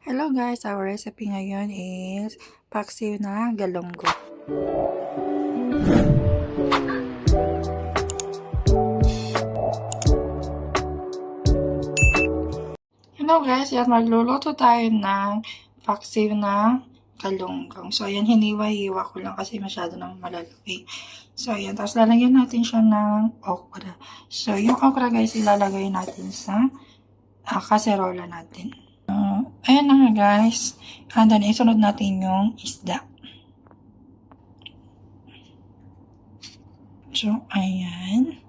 Hello guys, our recipe ngayon is paksiw na galunggong. Hello guys, yan magluluto tayo ng paksiw na galunggong. So ayan, hiniwa-hiwa ko lang kasi masyado nang malalaki. So ayan, tapos lalagyan natin siya ng okra. So yung okra guys, ilalagay natin sa kaserola natin. Ayan na nga guys. And then, isunod natin yung isda. So, ayan.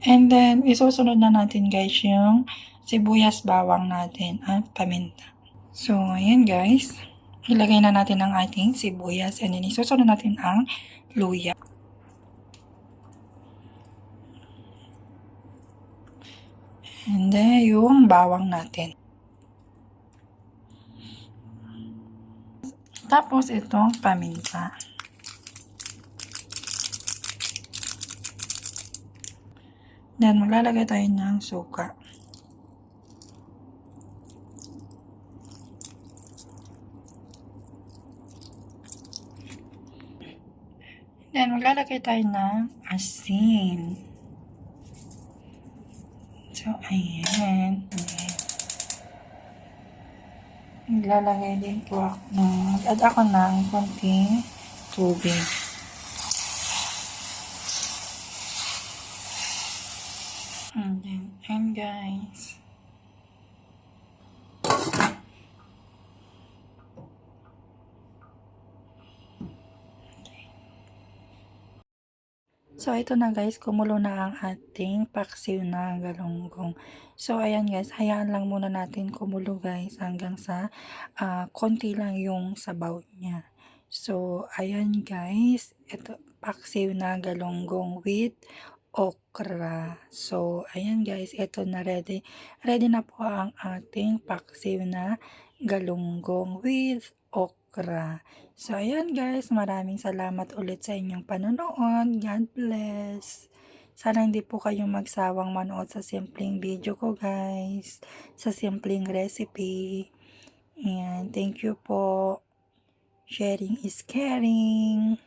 And then, isusunod na natin guys yung sibuyas, bawang natin at paminta. So, ayan guys. Ilagay na natin ang ating sibuyas. And then, isusunod natin ang luya. And then, yung bawang natin. Tapos, itong paminta. Then, maglalagay tayo ng suka. Then, maglalagay tayo ng asin. So, ayan. Maglalagay din po ako mag-add ako ng konting tubig. And guys. So, ito na guys, kumulo na ang ating paksiw na galunggong. So, ayan guys, hayaan lang muna natin kumulo guys hanggang sa konti lang yung sabaw niya. So, ayan guys, ito paksiw na galunggong with okra. So, ayan guys, ito na ready. Ready na po ang ating paksiw na galunggong with okra. So, ayan guys, maraming salamat ulit sa inyong panonood. God bless. Sana hindi po kayong magsawang manood sa simpleng video ko guys. Sa simpleng recipe. Ayan, thank you po. Sharing is caring.